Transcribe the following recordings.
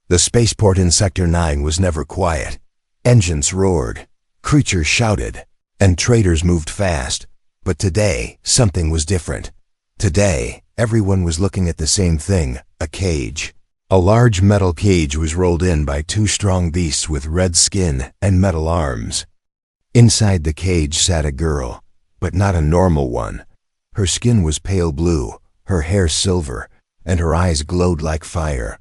The spaceport in Sector 9 was never quiet. Engines roared, creatures shouted, and traders moved fast. But today, something was different. Today, everyone was looking at the same thing, a cage. A large metal cage was rolled in by two strong beasts with red skin and metal arms. Inside the cage sat a girl, but not a normal one. Her skin was pale blue, her hair silver, and her eyes glowed like fire.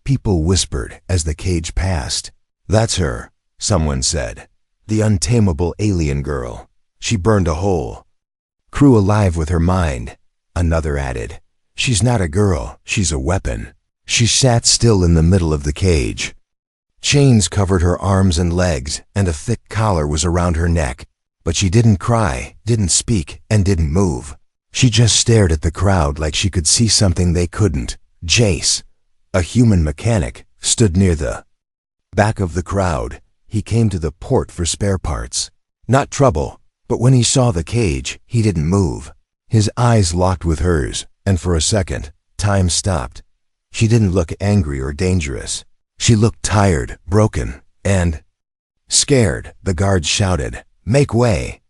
People whispered as the cage passed. "That's her," someone said. "The untamable alien girl. She burned a hole. Crew alive with her mind," another added. "She's not a girl, she's a weapon." She sat still in the middle of the cage. Chains covered her arms and legs, and a thick collar was around her neck. But she didn't cry, didn't speak, and didn't move. She just stared at the crowd like she could see something they couldn't. Jace, a human mechanic, stood near the back of the crowd. He came to the port for spare parts. Not trouble, but when he saw the cage, he didn't move. His eyes locked with hers, and for a second, time stopped. She didn't look angry or dangerous. She looked tired, broken, and scared. The guards shouted, "Make way!"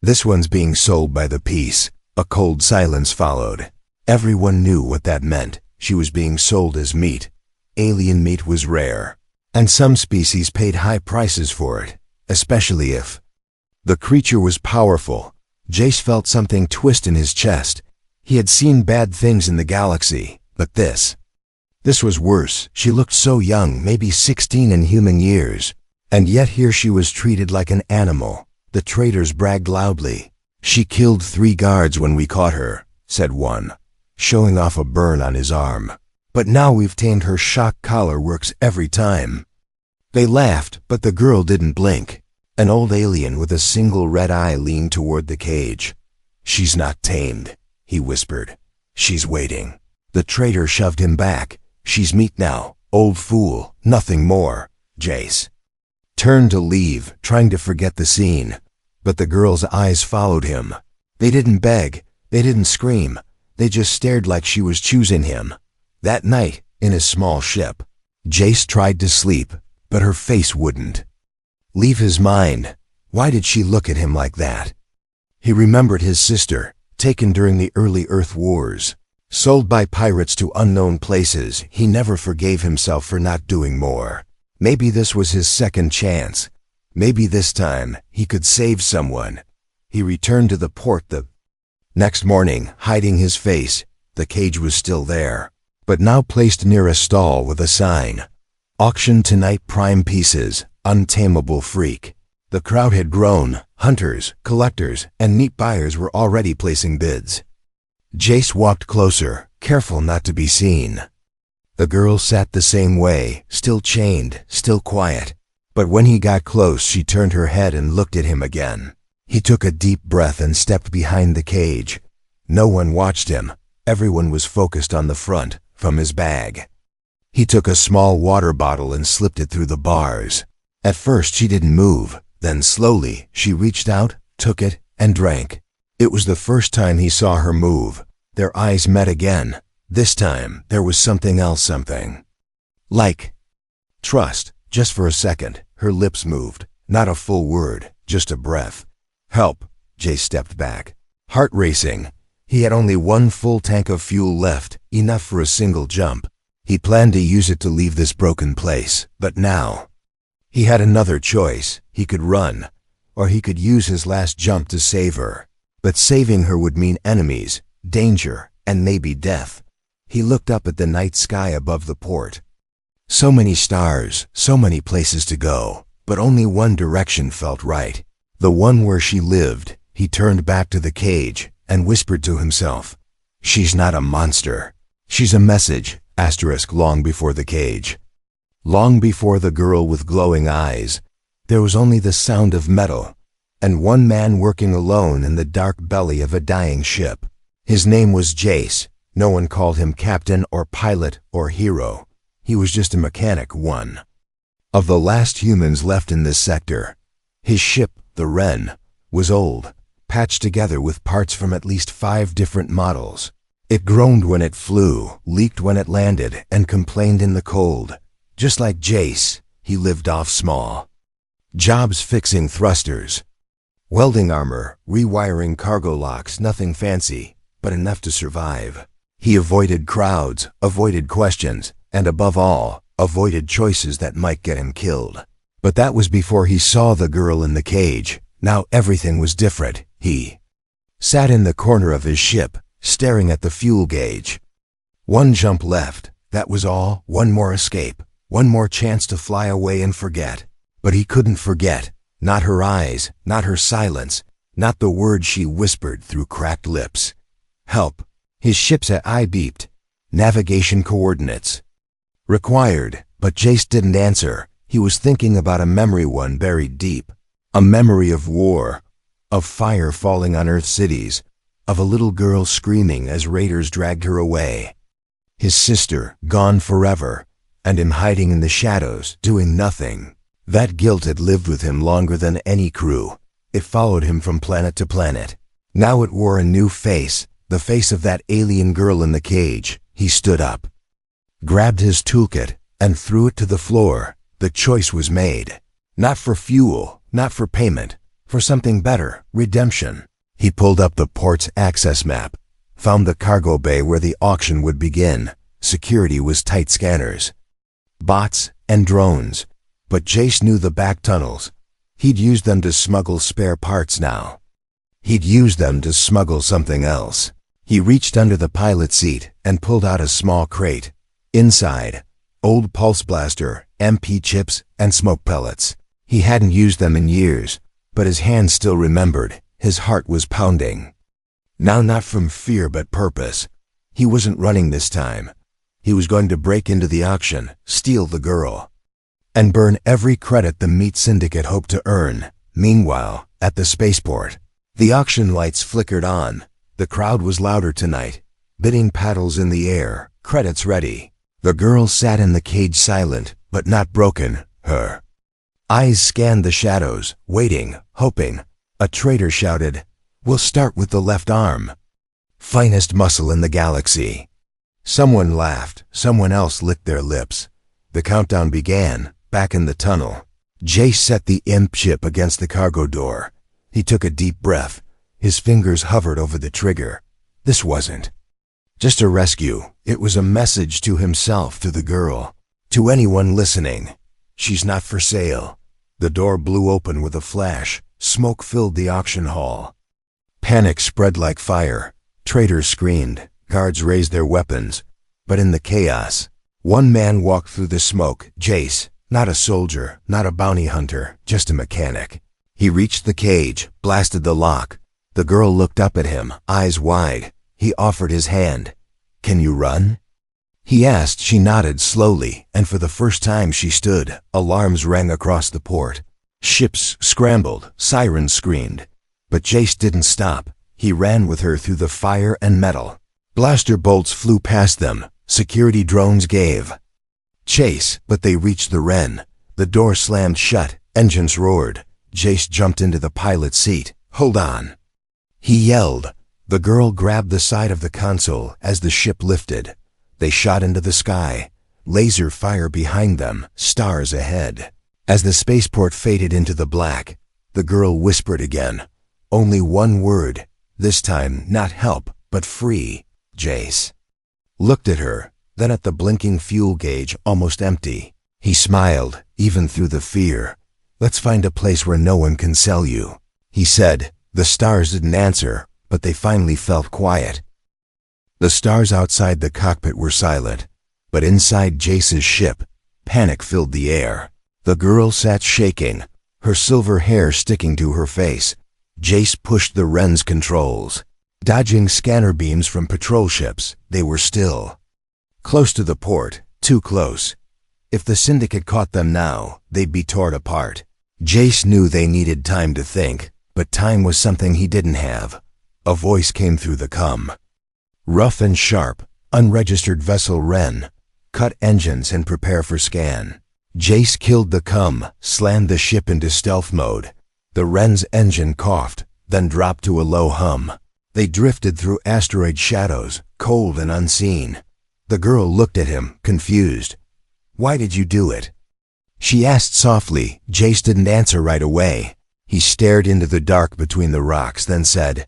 "This one's being sold by the piece." A cold silence followed. Everyone knew what that meant. She was being sold as meat. Alien meat was rare, and some species paid high prices for it, especially if the creature was powerful. Jace felt something twist in his chest. He had seen bad things in the galaxy, but this was worse. She looked so young, maybe 16 in human years, and yet here she was treated like an animal. The traders bragged loudly. "She killed 3 guards when we caught her," said one, showing off a burn on his arm. "But now we've tamed her. Shock collar works every time." They laughed, but the girl didn't blink. An old alien with a single red eye leaned toward the cage. "She's not tamed," he whispered. "She's waiting." The trader shoved him back. "She's meat now, old fool, nothing more." Jace turned to leave, trying to forget the scene. But the girl's eyes followed him. They didn't beg, they didn't scream. They just stared like she was choosing him. That night, in his small ship, Jace tried to sleep, but her face wouldn't leave his mind. Why did she look at him like that? He remembered his sister, taken during the early Earth Wars. Sold by pirates to unknown places, he never forgave himself for not doing more. Maybe this was his second chance. Maybe this time, he could save someone. He returned to the port the next morning, hiding his face. The cage was still there, but now placed near a stall with a sign. "Auction tonight, prime pieces, untamable freak." The crowd had grown. Hunters, collectors, and meat buyers were already placing bids. Jace walked closer, careful not to be seen. The girl sat the same way, still chained, still quiet. But when he got close, she turned her head and looked at him again. He took a deep breath and stepped behind the cage. No one watched him. Everyone was focused on the front, from his bag. He took a small water bottle and slipped it through the bars. At first she didn't move, then slowly she reached out, took it, and drank. It was the first time he saw her move. Their eyes met again. This time, there was something else, something like trust. Just for a second, her lips moved. Not a full word, just a breath. "Help." Jay stepped back, heart racing. He had only one full tank of fuel left, enough for a single jump. He planned to use it to leave this broken place, but now he had another choice. He could run, or he could use his last jump to save her. But saving her would mean enemies, danger, and maybe death. He looked up at the night sky above the port. So many stars, so many places to go, but only one direction felt right. The one where she lived. He turned back to the cage and whispered to himself, "She's not a monster. She's a message." Long before the cage. Long before the girl with glowing eyes. There was only the sound of metal, and one man working alone in the dark belly of a dying ship. His name was Jace. No one called him captain or pilot or hero. He was just a mechanic, one of the last humans left in this sector. His ship, the Wren, was old, patched together with parts from at least 5 different models. It groaned when it flew, leaked when it landed, and complained in the cold. Just like Jace, he lived off small jobs, fixing thrusters, welding armor, rewiring cargo locks, nothing fancy, but enough to survive. He avoided crowds, avoided questions, and above all, avoided choices that might get him killed. But that was before he saw the girl in the cage. Now everything was different. He sat in the corner of his ship, staring at the fuel gauge. One jump left, that was all. One more escape, one more chance to fly away and forget. But he couldn't forget. Not her eyes, not her silence, not the words she whispered through cracked lips. Help. His ship's eye beeped. Navigation coordinates required, but Jace didn't answer. He was thinking about a memory, one buried deep. A memory of war, of fire falling on Earth cities, of a little girl screaming as raiders dragged her away. His sister, gone forever, and him hiding in the shadows, doing nothing. That guilt had lived with him longer than any crew. It followed him from planet to planet. Now it wore a new face, the face of that alien girl in the cage. He stood up, grabbed his toolkit, and threw it to the floor. The choice was made. Not for fuel, not for payment, for something better, redemption. He pulled up the port's access map, found the cargo bay where the auction would begin. Security was tight, scanners, bots, and drones. But Jace knew the back tunnels. He'd use them to smuggle spare parts now. He'd use them to smuggle something else. He reached under the pilot seat and pulled out a small crate. Inside, old pulse blaster, MP chips, and smoke pellets. He hadn't used them in years, but his hands still remembered. His heart was pounding. Now, not from fear but purpose. He wasn't running this time. He was going to break into the auction, steal the girl, and burn every credit the meat syndicate hoped to earn. Meanwhile, at the spaceport, the auction lights flickered on. The crowd was louder tonight, bidding paddles in the air, credits ready. The girl sat in the cage, silent, but not broken. Her eyes scanned the shadows, waiting, hoping. A traitor shouted, "We'll start with the left arm. Finest muscle in the galaxy." Someone laughed, someone else licked their lips. The countdown began. Back in the tunnel, Jace set the imp chip against the cargo door. He took a deep breath. His fingers hovered over the trigger. This wasn't just a rescue. It was a message to himself, to the girl, to anyone listening. She's not for sale. The door blew open with a flash. Smoke filled the auction hall. Panic spread like fire. Traitors screamed. Guards raised their weapons. But in the chaos, one man walked through the smoke. Jace. Not a soldier, not a bounty hunter, just a mechanic. He reached the cage, blasted the lock. The girl looked up at him, eyes wide. He offered his hand. "Can you run?" he asked. She nodded slowly, and for the first time she stood. Alarms rang across the port. Ships scrambled, sirens screamed. But Jace didn't stop. He ran with her through the fire and metal. Blaster bolts flew past them. Security drones gave chase, but they reached the Wren. The door slammed shut. Engines roared. Jace jumped into the pilot's seat. "Hold on," he yelled. The girl grabbed the side of the console as the ship lifted. They shot into the sky. Laser fire behind them, stars ahead. As the spaceport faded into the black, the girl whispered again. Only one word. This time, not help, but free. Jace looked at her, then at the blinking fuel gauge, almost empty. He smiled, even through the fear. "Let's find a place where no one can sell you," he said. The stars didn't answer, but they finally felt quiet. The stars outside the cockpit were silent, but inside Jace's ship, panic filled the air. The girl sat shaking, her silver hair sticking to her face. Jace pushed the Wren's controls, dodging scanner beams from patrol ships. They were still. Close to the port, too close. If the syndicate caught them now, they'd be torn apart. Jace knew they needed time to think, but time was something he didn't have. A voice came through the comm. Rough and sharp. "Unregistered vessel Wren. Cut engines and prepare for scan." Jace killed the comm, slammed the ship into stealth mode. The Wren's engine coughed, then dropped to a low hum. They drifted through asteroid shadows, cold and unseen. The girl looked at him, confused. Why did you do it?" She asked softly. Jace didn't answer right away. He stared into the dark between the rocks, then said,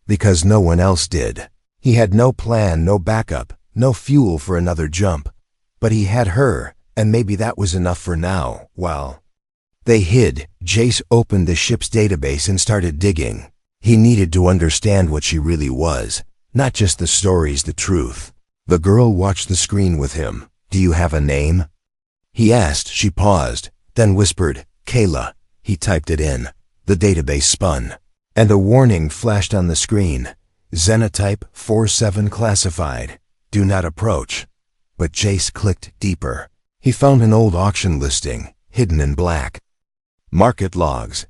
"Because no one else did." He had no plan, no backup, no fuel for another jump. But he had her, and maybe that was enough for now. While they hid, Jace opened the ship's database and started digging. He needed to understand what she really was, not just the stories, the truth. The girl watched the screen with him. "Do you have a name?" he asked. She paused, then whispered, "Kayla." He typed it in. The database spun, and a warning flashed on the screen. "Xenotype 47 classified. Do not approach." But Jace clicked deeper. He found an old auction listing, hidden in black. Market logs.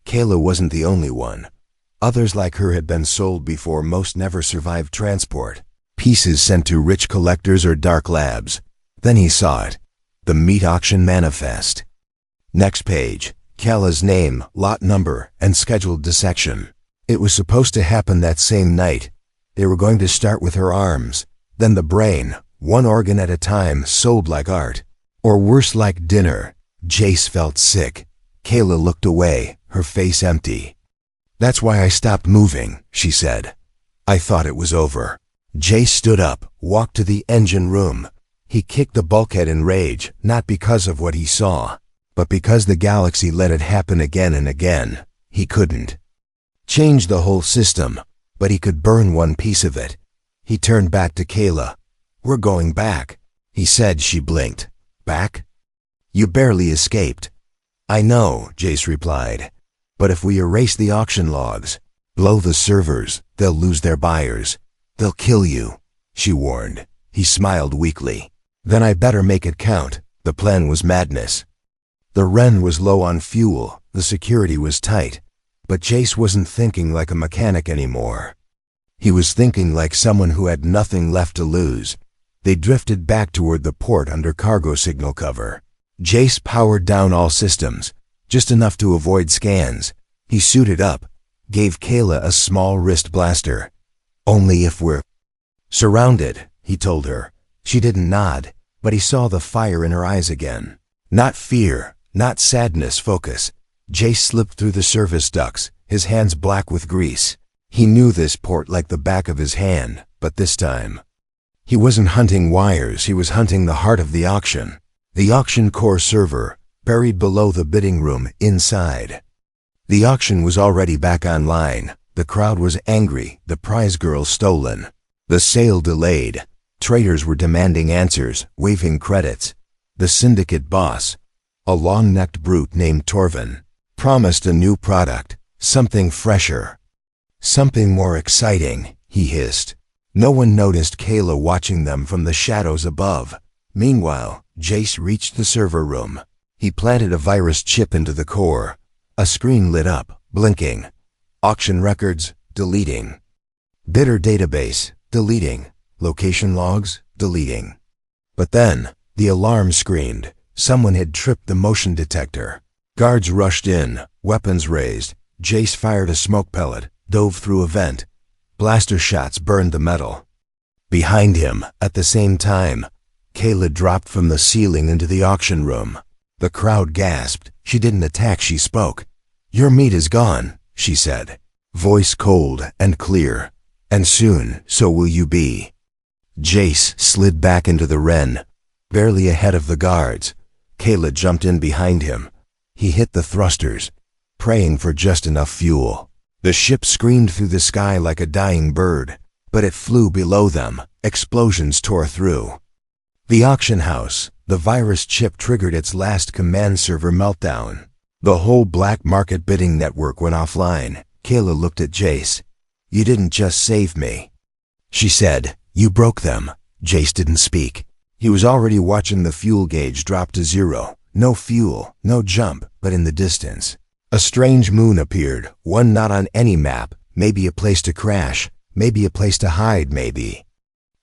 Kayla wasn't the only one. Others like her had been sold before. Most never survived transport. Pieces sent to rich collectors or dark labs. Then he saw it. The meat auction manifest. Next page. Kayla's name, lot number, and scheduled dissection. It was supposed to happen that same night. They were going to start with her arms, then the brain, one organ at a time, sold like art. Or worse, like dinner. Jace felt sick. Kayla looked away, her face empty. "That's why I stopped moving," she said. "I thought it was over." Jace stood up, walked to the engine room. He kicked the bulkhead in rage, not because of what he saw, but because the galaxy let it happen again and again. He couldn't change the whole system, but he could burn one piece of it. He turned back to Kayla. "We're going back," he said. She blinked. "Back? You barely escaped." "I know," Jace replied. "But if we erase the auction logs, blow the servers, they'll lose their buyers. They'll kill you," she warned. He smiled weakly. "Then I better make it count." The plan was madness. The Wren was low on fuel, the security was tight, but Jace wasn't thinking like a mechanic anymore. He was thinking like someone who had nothing left to lose. They drifted back toward the port under cargo signal cover. Jace powered down all systems, just enough to avoid scans. He suited up, gave Kayla a small wrist blaster. "Only if we're surrounded," he told her. She didn't nod, but he saw the fire in her eyes again. Not fear, not sadness, focus. Jace slipped through the service ducts, his hands black with grease. He knew this port like the back of his hand, but this time he wasn't hunting wires, he was hunting the heart of the auction. The auction core server, buried below the bidding room, inside. The auction was already back online. The crowd was angry, the prize girl stolen. The sale delayed. Traders were demanding answers, waving credits. The syndicate boss, a long-necked brute named Torvin, promised a new product, something fresher, something more exciting. He hissed. No one noticed Kayla watching them from the shadows above. Meanwhile, Jace reached the server room. He planted a virus chip into the core. A screen lit up, blinking. Auction records, deleting. Bidder database, deleting. Location logs, deleting. But then, the alarm screamed. Someone had tripped the motion detector. Guards rushed in, weapons raised. Jace fired a smoke pellet, dove through a vent. Blaster shots burned the metal. Behind him, at the same time, Kayla dropped from the ceiling into the auction room. The crowd gasped. She didn't attack, she spoke. "Your meat is gone," she said, voice cold and clear. "And soon, so will you be." Jace slid back into the Wren, barely ahead of the guards. Kayla jumped in behind him. He hit the thrusters, praying for just enough fuel. The ship screamed through the sky like a dying bird, but it flew below them. Explosions tore through the auction house. The virus chip triggered its last command server meltdown. The whole black market bidding network went offline. Kayla looked at Jace. "You didn't just save me," she said. "You broke them." Jace didn't speak. He was already watching the fuel gauge drop to 0. No fuel, no jump, but in the distance, a strange moon appeared, one not on any map. Maybe a place to crash, maybe a place to hide, maybe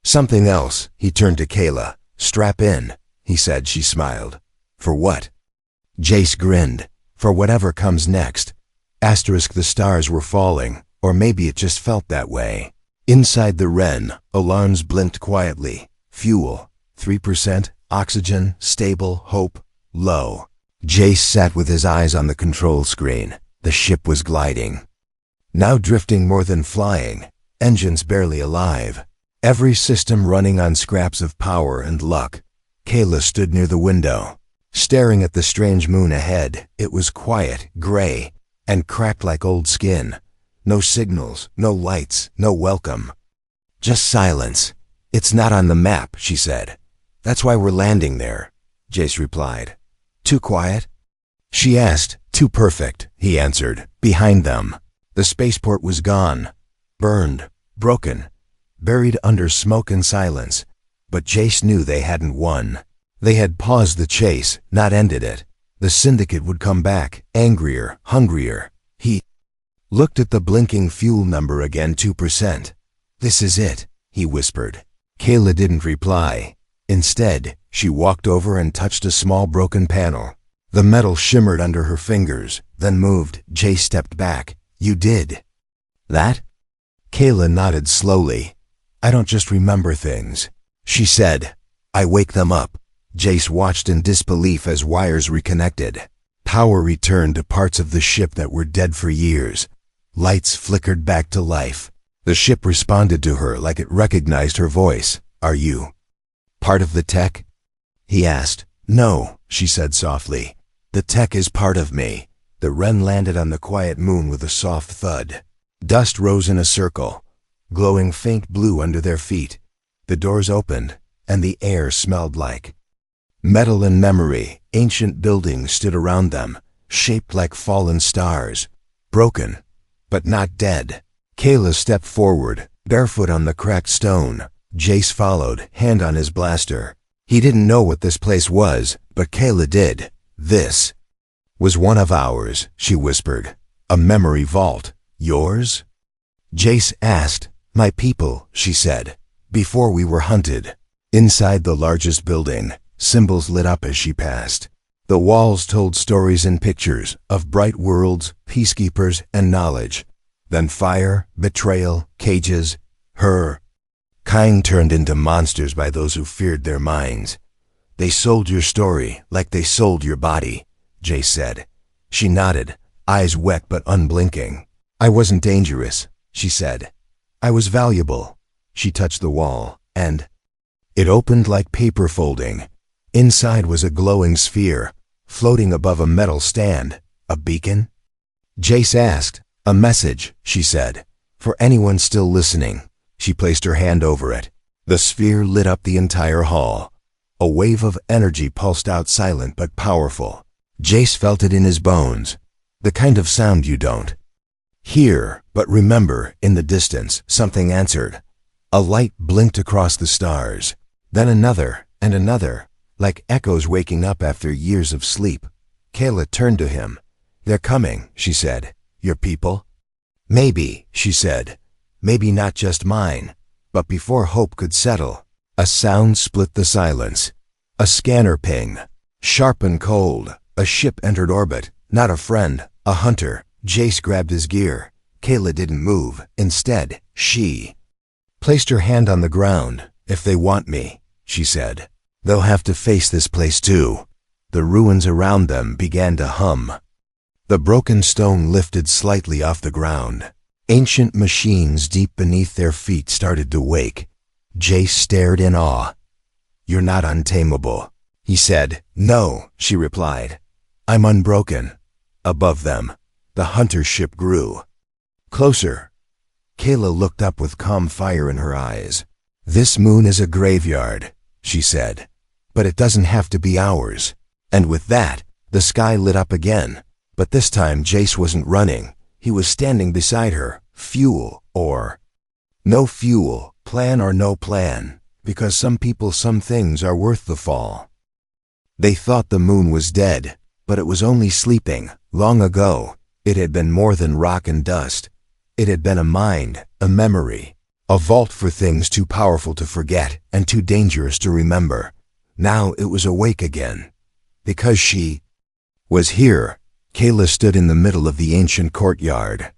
something else. He turned to Kayla. "Strap in," he said. She smiled. "For what?" Jace grinned. "For whatever comes next." Asterisk, the stars were falling, or maybe it just felt that way. Inside the Wren, alarms blinked quietly. Fuel, 3%, Oxygen, stable, hope, low. Jace sat with his eyes on the control screen. The ship was gliding. Now drifting more than flying, engines barely alive. Every system running on scraps of power and luck. Kayla stood near the window, staring at the strange moon ahead. It was quiet, gray, and cracked like old skin. No signals, no lights, no welcome. Just silence. It's not on the map, she said. That's why we're landing there, Jace replied. Too quiet? She asked. Too perfect, he answered. Behind them, the spaceport was gone. Burned, broken, buried under smoke and silence. But Jace knew they hadn't won. They had paused the chase, not ended it. The syndicate would come back, angrier, hungrier. He looked at the blinking fuel number again, 2%. This is it, he whispered. Kayla didn't reply. Instead, she walked over and touched a small broken panel. The metal shimmered under her fingers, then moved. Jace stepped back. You did that? Kayla nodded slowly. I don't just remember things, she said. I wake them up. Jace watched in disbelief as wires reconnected. Power returned to parts of the ship that were dead for years. Lights flickered back to life. The ship responded to her like it recognized her voice. Are you part of the tech? He asked. No, she said softly. The tech is part of me. The Wren landed on the quiet moon with a soft thud. Dust rose in a circle, glowing faint blue under their feet. The doors opened, and the air smelled like metal and memory. Ancient buildings stood around them, shaped like fallen stars. Broken, but not dead. Kayla stepped forward, barefoot on the cracked stone. Jace followed, hand on his blaster. He didn't know what this place was, but Kayla did. This was one of ours, she whispered. A memory vault. Yours? Jace asked. My people, she said, before we were hunted. Inside the largest building, symbols lit up as she passed. The walls told stories and pictures of bright worlds, peacekeepers, and knowledge. Then fire, betrayal, cages, her kind turned into monsters by those who feared their minds. They sold your story like they sold your body, Jace said. She nodded, eyes wet but unblinking. I wasn't dangerous, she said. I was valuable. She touched the wall, and it opened like paper folding. Inside was a glowing sphere, floating above a metal stand. A beacon? Jace asked. A message, she said. For anyone still listening. She placed her hand over it. The sphere lit up the entire hall. A wave of energy pulsed out, silent but powerful. Jace felt it in his bones. The kind of sound you don't hear, but remember. In the distance, something answered. A light blinked across the stars. Then another, and another, like echoes waking up after years of sleep. Kayla turned to him. They're coming, she said. Your people? Maybe, she said. Maybe not just mine. But before hope could settle, a sound split the silence. A scanner ping. Sharp and cold. A ship entered orbit. Not a friend, a hunter. Jace grabbed his gear. Kayla didn't move. Instead, she placed her hand on the ground. If they want me, she said, they'll have to face this place too. The ruins around them began to hum. The broken stone lifted slightly off the ground. Ancient machines deep beneath their feet started to wake. Jace stared in awe. You're not untamable, he said. No, she replied. I'm unbroken. Above them, the hunter ship grew. Closer. Kayla looked up with calm fire in her eyes. This moon is a graveyard, she said. But it doesn't have to be ours. And with that, the sky lit up again. But this time Jace wasn't running. He was standing beside her. Fuel or no fuel, plan or no plan, because some people, some things are worth the fall. They thought the moon was dead, but it was only sleeping. Long ago, it had been more than rock and dust. It had been a mind, a memory, a vault for things too powerful to forget and too dangerous to remember. Now it was awake again. Because she was here. Kayla stood in the middle of the ancient courtyard,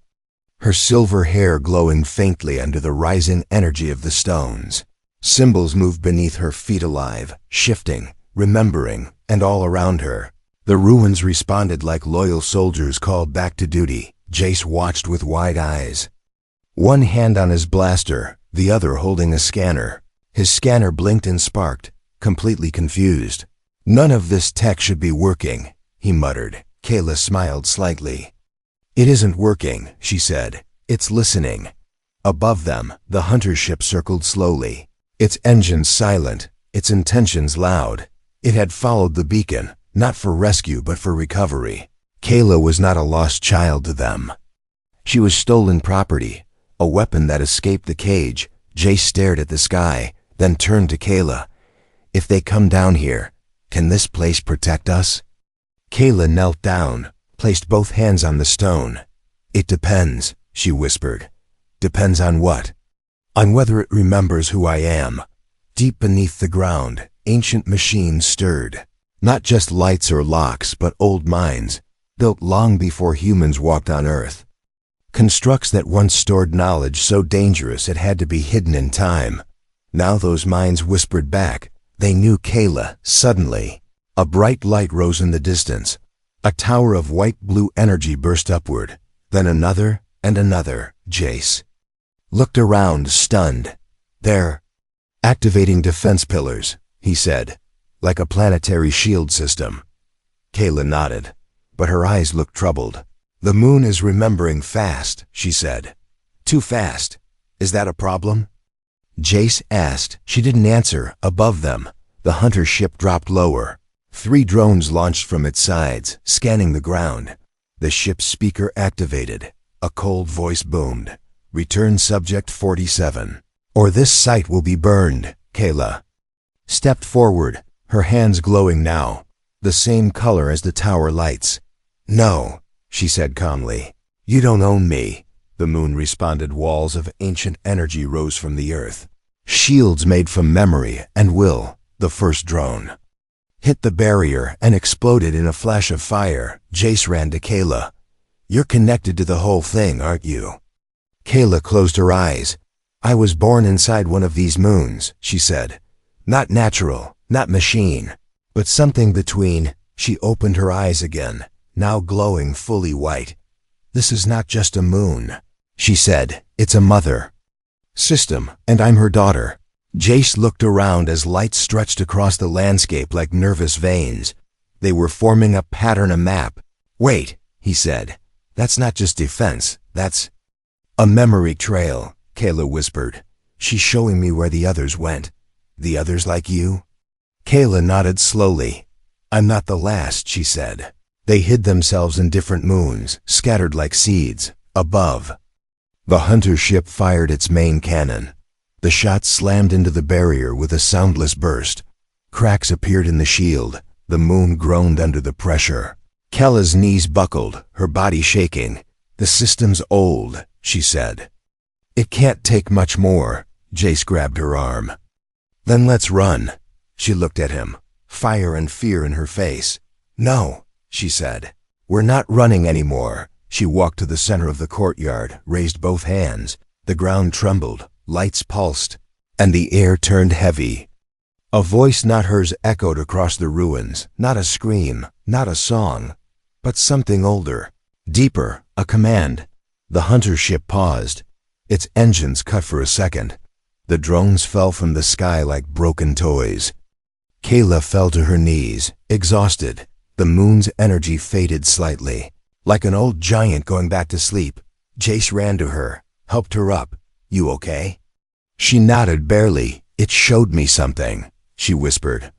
her silver hair glowing faintly under the rising energy of the stones. Symbols moved beneath her feet, alive, shifting, remembering, and all around her. The ruins responded like loyal soldiers called back to duty. Jace watched with wide eyes. One hand on his blaster, the other holding a scanner. His scanner blinked and sparked, completely confused. "None of this tech should be working," he muttered. Kayla smiled slightly. "It isn't working," she said. "It's listening." Above them, the hunter ship circled slowly. Its engines silent, its intentions loud. It had followed the beacon, not for rescue but for recovery. Kayla was not a lost child to them. She was stolen property, a weapon that escaped the cage. Jace stared at the sky, then turned to Kayla. "If they come down here, can this place protect us?" Kayla knelt down, placed both hands on the stone. "It depends," she whispered. "Depends on what?" "On whether it remembers who I am." Deep beneath the ground, ancient machines stirred. Not just lights or locks, but old minds, built long before humans walked on Earth. Constructs that once stored knowledge so dangerous it had to be hidden in time. Now those minds whispered back. They knew Kayla, suddenly. A bright light rose in the distance. A tower of white-blue energy burst upward. Then another and another. Jace looked around, stunned. "They're activating defense pillars," he said, "like a planetary shield system." Kayla nodded, but her eyes looked troubled. "The moon is remembering fast," she said. "Too fast. Is that a problem?" Jace asked. She didn't answer. Above them, the hunter ship dropped lower. 3 drones launched from its sides, scanning the ground. The ship's speaker activated. A cold voice boomed. "Return subject 47. Or this site will be burned." Kayla stepped forward, her hands glowing now, the same color as the tower lights. "No," she said calmly. "You don't own me," the moon responded. Walls of ancient energy rose from the earth. Shields made from memory and will. The first drone hit the barrier and exploded in a flash of fire. Jace ran to Kayla. "You're connected to the whole thing, aren't you?" Kayla closed her eyes. "I was born inside one of these moons," she said. "Not natural, not machine, but something between." She opened her eyes again, now glowing fully white. "This is not just a moon," she said. "It's a mother system, and I'm her daughter." Jace looked around as light stretched across the landscape like nervous veins. They were forming a pattern, a map. "Wait," he said. "That's not just defense, that's a memory trail," Kayla whispered. "She's showing me where the others went." "The others like you?" Kayla nodded slowly. "I'm not the last," she said. "They hid themselves in different moons, scattered like seeds." Above, the hunter ship fired its main cannon. The shot slammed into the barrier with a soundless burst. Cracks appeared in the shield. The moon groaned under the pressure. Kayla's knees buckled, her body shaking. "The system's old," she said. "It can't take much more." Jace grabbed her arm. "Then let's run." She looked at him, fire and fear in her face. "No," she said. "We're not running anymore." She walked to the center of the courtyard, raised both hands. The ground trembled, lights pulsed, and the air turned heavy. A voice not hers echoed across the ruins, not a scream, not a song, but something older, deeper, a command. The hunter ship paused. Its engines cut for a second. The drones fell from the sky like broken toys. Kayla fell to her knees, exhausted. The moon's energy faded slightly, like an old giant going back to sleep. Jace ran to her, helped her up. "You okay?" She nodded barely. "It showed me something," she whispered.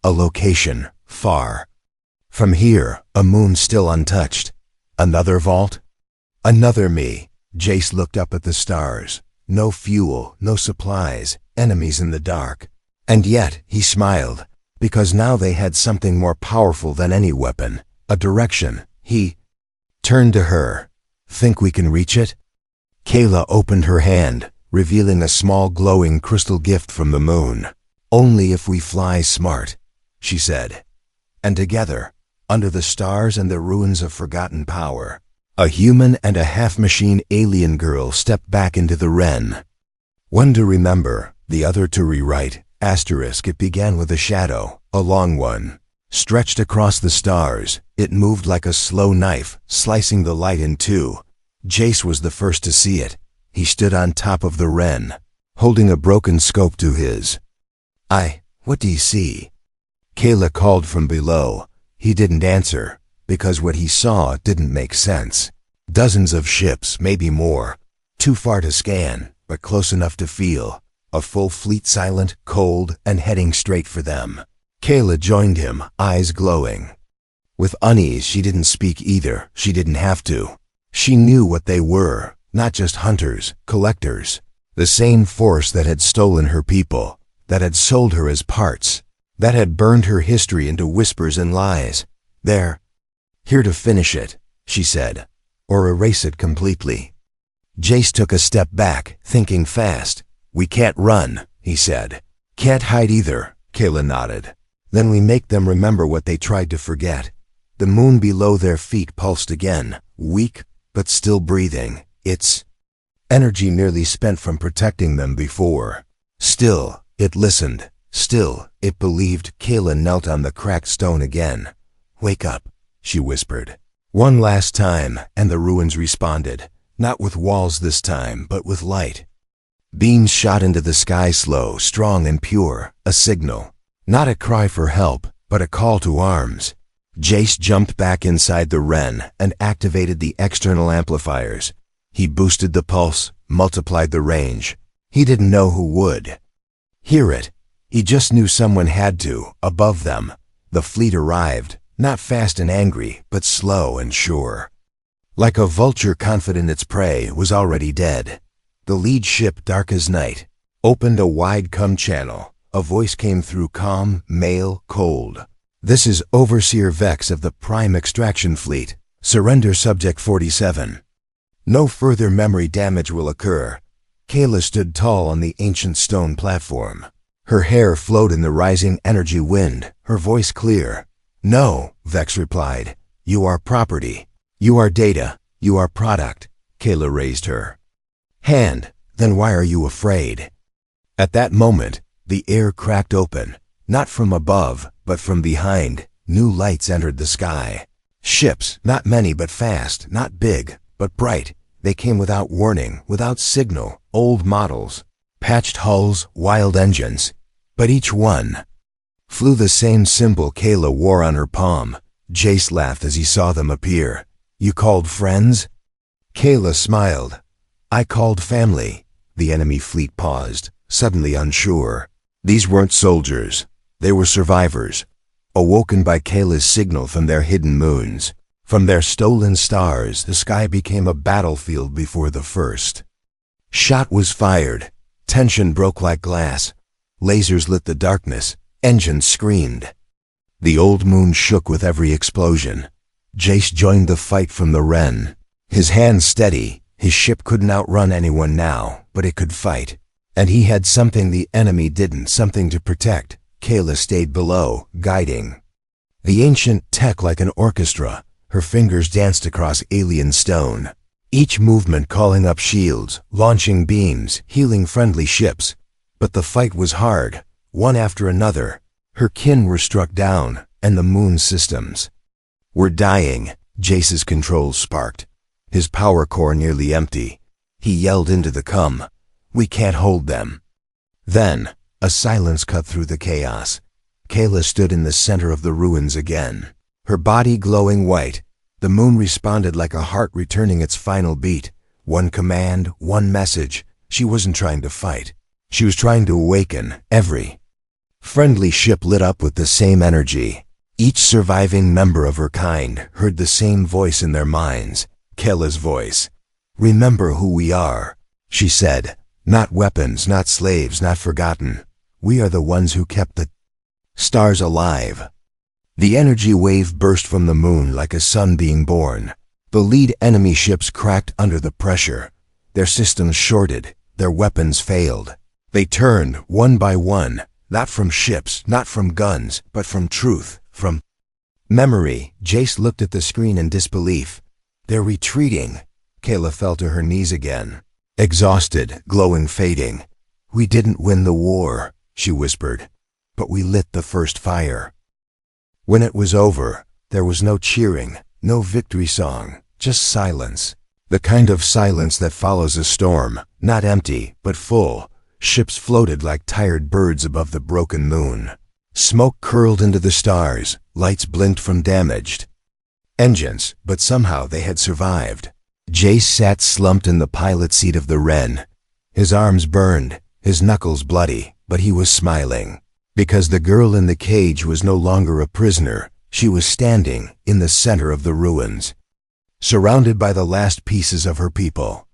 "A location, far from here, a moon still untouched. Another vault? Another me." Jace looked up at the stars. No fuel, no supplies, enemies in the dark. And yet, he smiled, because now they had something more powerful than any weapon, a direction. He turned to her. "Think we can reach it?" Kayla opened her hand, revealing a small glowing crystal gift from the moon. "Only if we fly smart," she said. And together, under the stars and the ruins of forgotten power, a human and a half-machine alien girl stepped back into the Wren. One to remember, the other to rewrite, Asterisk, it began with a shadow, a long one. Stretched across the stars, it moved like a slow knife, slicing the light in two. Jace was the first to see it. He stood on top of the wren, holding a broken scope to his eye. What do you see? Kayla called from below. He didn't answer, because what he saw didn't make sense. Dozens of ships, maybe more. Too far to scan, but close enough to feel. A full fleet, silent, cold, and heading straight for them. Kayla joined him, eyes glowing. With unease, she didn't speak either. She didn't have to. She knew what they were, not just hunters, collectors. The same force that had stolen her people, that had sold her as parts, that had burned her history into whispers and lies. They're here to finish it, she said, or erase it completely. Jace took a step back, thinking fast. We can't run, he said. Can't hide either, Kayla nodded. Then we make them remember what they tried to forget. The moon below their feet pulsed again, weak, but still breathing. Its energy nearly spent from protecting them before. Still, it listened. Still, it believed. Kayla knelt on the cracked stone again. Wake up, she whispered. One last time, and the ruins responded. Not with walls this time, but with light. Beams shot into the sky, slow, strong and pure, a signal. Not a cry for help, but a call to arms. Jace jumped back inside the wren and activated the external amplifiers. He boosted the pulse, multiplied the range. He didn't know who would hear it. He just knew someone had to, above them. The fleet arrived, not fast and angry, but slow and sure. Like a vulture confident its prey was already dead. The lead ship, dark as night, opened a wide come channel. A voice came through, calm, male, cold. This is Overseer Vex of the Prime Extraction Fleet. Surrender Subject 47. No further memory damage will occur. Kayla stood tall on the ancient stone platform. Her hair flowed in the rising energy wind, her voice clear. No, Vex replied. You are property. You are data. You are product. Kayla raised her hand. Then why are you afraid? At that moment, the air cracked open. Not from above, but from behind. New lights entered the sky. Ships, not many but fast, not big, but bright. They came without warning, without signal, old models. Patched hulls, wild engines. But each one flew the same symbol Kayla wore on her palm. Jace laughed as he saw them appear. You called friends? Kayla smiled. I called family. The enemy fleet paused, suddenly unsure. These weren't soldiers. They were survivors, awoken by Kayla's signal from their hidden moons. From their stolen stars, the sky became a battlefield before the first shot was fired. Tension broke like glass. Lasers lit the darkness. Engines screamed. The old moon shook with every explosion. Jace joined the fight from the wren. His hands steady. His ship couldn't outrun anyone now, but it could fight. And he had something the enemy didn't, something to protect. Kayla stayed below, guiding the ancient tech like an orchestra. Her fingers danced across alien stone. Each movement calling up shields, launching beams, healing friendly ships. But the fight was hard, one after another. Her kin were struck down, and the moon systems were dying. Jace's controls sparked, his power core nearly empty. He yelled into the come. We can't hold them. Then, a silence cut through the chaos. Kayla stood in the center of the ruins again, her body glowing white. The moon responded like a heart returning its final beat. One command, one message. She wasn't trying to fight. She was trying to awaken. Every friendly ship lit up with the same energy. Each surviving member of her kind heard the same voice in their minds. Kayla's voice. Remember who we are, she said. Not weapons, not slaves, not forgotten. We are the ones who kept the stars alive. The energy wave burst from the moon like a sun being born. The lead enemy ships cracked under the pressure. Their systems shorted. Their weapons failed. They turned one by one, not from ships, not from guns, but from truth, from memory. Jace looked at the screen in disbelief. They're retreating. Kayla fell to her knees again, exhausted, glowing, fading. We didn't win the war, she whispered. But we lit the first fire. When it was over, there was no cheering, no victory song, just silence. The kind of silence that follows a storm, not empty, but full. Ships floated like tired birds above the broken moon. Smoke curled into the stars, lights blinked from damaged engines, but somehow they had survived. Jace sat slumped in the pilot seat of the Wren. His arms burned, his knuckles bloody, but he was smiling. Because the girl in the cage was no longer a prisoner, she was standing in the center of the ruins, surrounded by the last pieces of her people.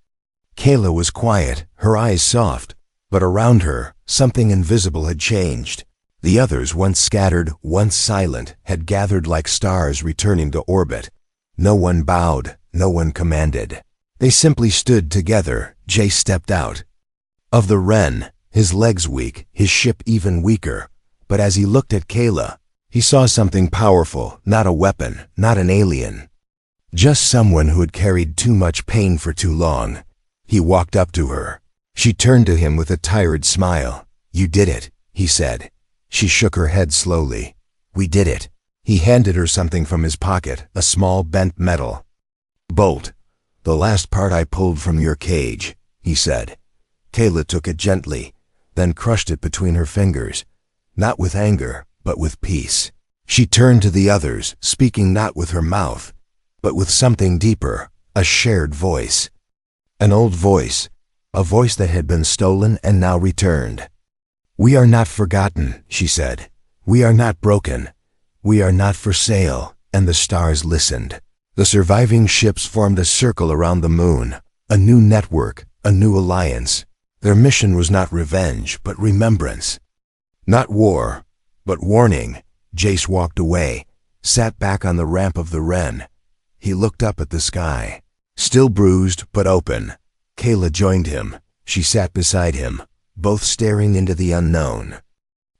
Kayla was quiet, her eyes soft, but around her, something invisible had changed. The others, once scattered, once silent, had gathered like stars returning to orbit. No one bowed, no one commanded. They simply stood together. Jace stepped out of the Wren, his legs weak, his ship even weaker. But as he looked at Kayla, he saw something powerful, not a weapon, not an alien. Just someone who had carried too much pain for too long. He walked up to her. She turned to him with a tired smile. "You did it," he said. She shook her head slowly. "We did it." He handed her something from his pocket, a small bent metal bolt. "The last part I pulled from your cage," he said. Kayla took it gently, then crushed it between her fingers, not with anger, but with peace. She turned to the others, speaking not with her mouth, but with something deeper, a shared voice. An old voice, a voice that had been stolen and now returned. "We are not forgotten," she said. "We are not broken. We are not for sale." And the stars listened. The surviving ships formed a circle around the moon, a new network, a new alliance. Their mission was not revenge, but remembrance. Not war, but warning. Jace walked away, sat back on the ramp of the Wren. He looked up at the sky, still bruised but open. Kayla joined him. She sat beside him, both staring into the unknown.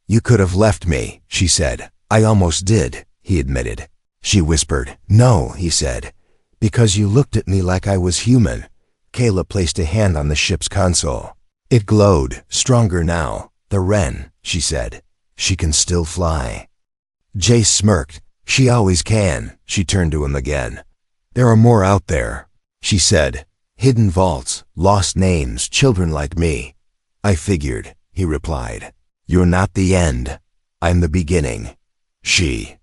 "You could have left me," she said. "I almost did," he admitted. She whispered. "No," he said, "because you looked at me like I was human." Kayla placed a hand on the ship's console. It glowed, stronger now. "The Wren," she said. "She can still fly." Jace smirked. "She always can." She turned to him again. "There are more out there," she said. "Hidden vaults, lost names, children like me." "I figured," he replied. "You're not the end. I'm the beginning." She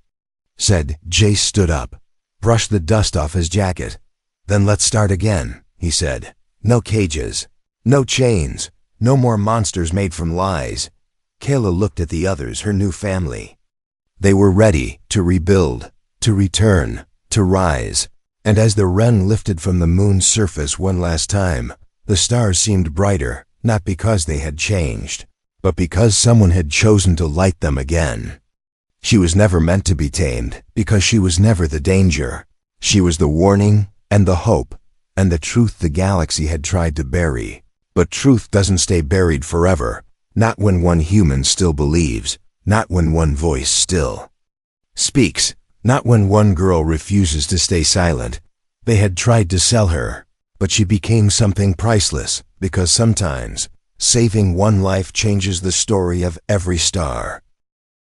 said. Jace stood up, brushed the dust off his jacket. "Then let's start again," he said. "No cages, no chains, no more monsters made from lies." Kayla looked at the others, her new family. They were ready to rebuild, to return, to rise. And as the Wren lifted from the moon's surface one last time, the stars seemed brighter, not because they had changed, but because someone had chosen to light them again. She was never meant to be tamed, because she was never the danger. She was the warning and the hope and the truth the galaxy had tried to bury. But truth doesn't stay buried forever, not when one human still believes, not when one voice still speaks. Not when one girl refuses to stay silent. They had tried to sell her, but she became something priceless, because sometimes saving one life changes the story of every star.